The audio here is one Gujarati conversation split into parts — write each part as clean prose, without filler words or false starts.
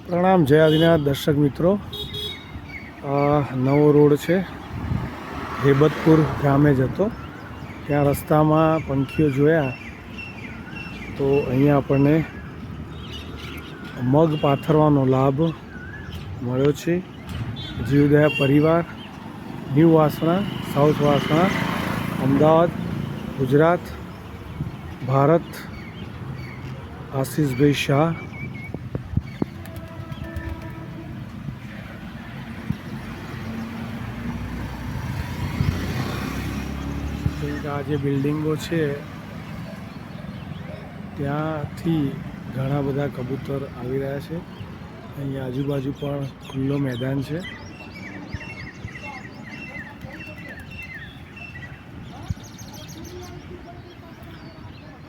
પ્રણામ જય આદિનાથ દર્શક મિત્રો। આ નવો રોડ છે, હેબતપુર ગામે જતો। ત્યાં રસ્તામાં પંખીઓ જોયા તો અહીંયા આપણને મગ પાથરવાનો લાભ મળ્યો છે। જીવદયા પરિવાર, ન્યૂ વાસણા, સાઉથ વાસણા, અમદાવાદ, ગુજરાત, ભારત। આશીષભાઈ શાહ। આ જે બિલ્ડિંગો છે ત્યાંથી ઘણા બધા કબૂતર આવી રહ્યા છે। અહીંયા આજુબાજુ પણ ખુલ્લો મેદાન છે।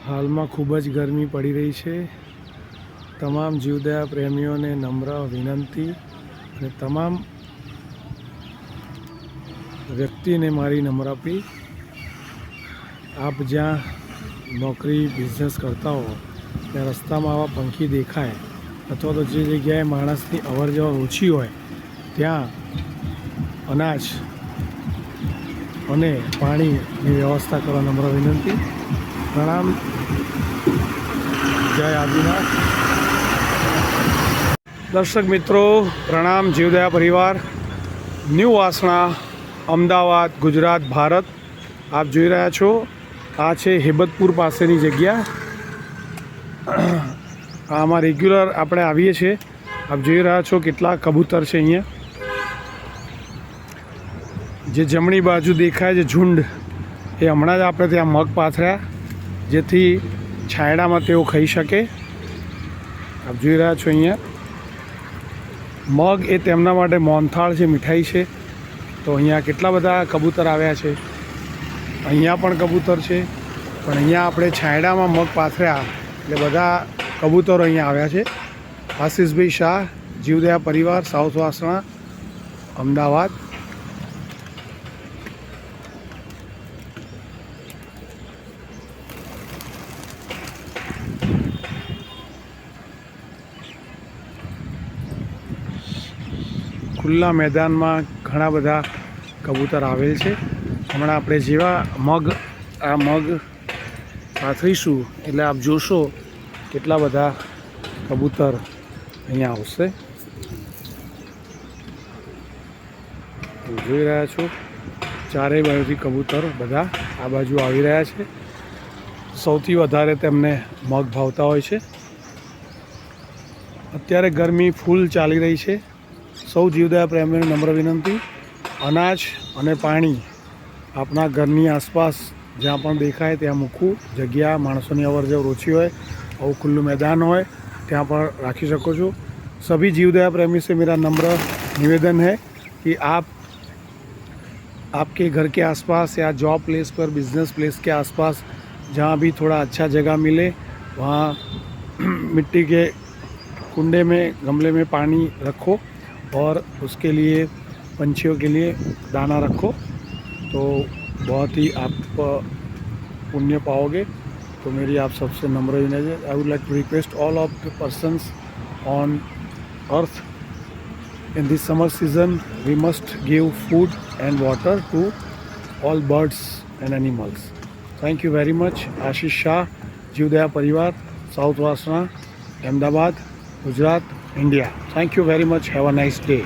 હાલમાં ખૂબ જ ગરમી પડી રહી છે। તમામ જીવદયા પ્રેમીઓને નમ્ર વિનંતી અને તમામ વ્યક્તિને મારી નમ્ર અપીલ, આપ જ્યાં નોકરી બિઝનેસ કરતા હો ત્યાં રસ્તામાં આવા પંખી દેખાય અથવા તો જે જગ્યાએ માણસની અવર જવર ઓછી હોય ત્યાં અનાજ અને પાણીની વ્યવસ્થા કરવા નમ્ર વિનંતી। પ્રણામ, જય આદિનાથ। દર્શક મિત્રો પ્રણામ, જીવદયા પરિવાર, ન્યૂ વાસણા, અમદાવાદ, ગુજરાત, ભારત। આપ જોઈ રહ્યા છો આ છે હેબતપુર પાસેની જગ્યા। આમાં રેગ્યુલર આપણે આવીએ છીએ। આપ જોઈ રહ્યા છો કેટલા કબૂતર છે અહીંયા। જે જમણી બાજુ દેખાય છે ઝુંડ, એ હમણાં જ આપણે ત્યાં મગ પાથર્યા જેથી છાંયડામાં તેઓ ખાઈ શકે। આપ જોઈ રહ્યા છો અહીંયા મગ એ તેમના માટે મોહનથાળ છે, મીઠાઈ છે। તો અહીંયા કેટલા બધા કબૂતર આવ્યા છે। અહીંયા પણ કબૂતર છે, પણ અહીંયા આપણે છાંયડામાં મગ પાથર્યા એટલે બધા કબૂતરો અહીંયા આવ્યા છે। આશીષભાઈ શાહ, જીવદયા પરિવાર, સાઉથ વાસણા, અમદાવાદ। ખુલ્લા મેદાનમાં ઘણા બધા કબૂતર આવેલ છે। હમણાં આપણે જેવા આ મગ પાથરીશું એટલે આપ જોશો કેટલા બધા કબૂતર અહીંયા આવશે। જોઈ રહ્યા છો ચારેય બાજુથી કબૂતર બધા આ બાજુ આવી રહ્યા છે। સૌથી વધારે તેમને મગ ભાવતા હોય છે। અત્યારે ગરમી ફૂલ ચાલી રહી છે। સૌ જીવદયા પ્રેમીઓને નમ્ર વિનંતી, અનાજ અને પાણી આપણા ઘરની આસપાસ જ્યાં પણ દેખાય ત્યાં મૂકવું। જગ્યા માણસોની અવર જવર ઓછી હોય, આવું ખુલ્લું मैदान હોય ત્યાં પણ રાખી શકો છો। सभी जीवदया प्रेमी से मेरा नम्र निवेदन है कि आपके घर के आसपास या जॉब प्लेस पर, बिजनेस प्लेस के आसपास जहाँ भी थोड़ा अच्छा जगह मिले वहाँ मिट्टी के कुंडे में, गमले में पानी रखो और उसके लिए पंछियों के लिए दाना रखो, तो बहुत ही आप पुण्य पाओगे। तो मेरी आप सबसे नम्र विनती है, I would like to request all of the persons on earth in this summer season we must give food and water to all birds and animals. Thank you very much. Ashish Shah, Jivdaya Parivar, South Vasna, Ahmedabad, Gujarat, India. Thank you very much. Have a nice day.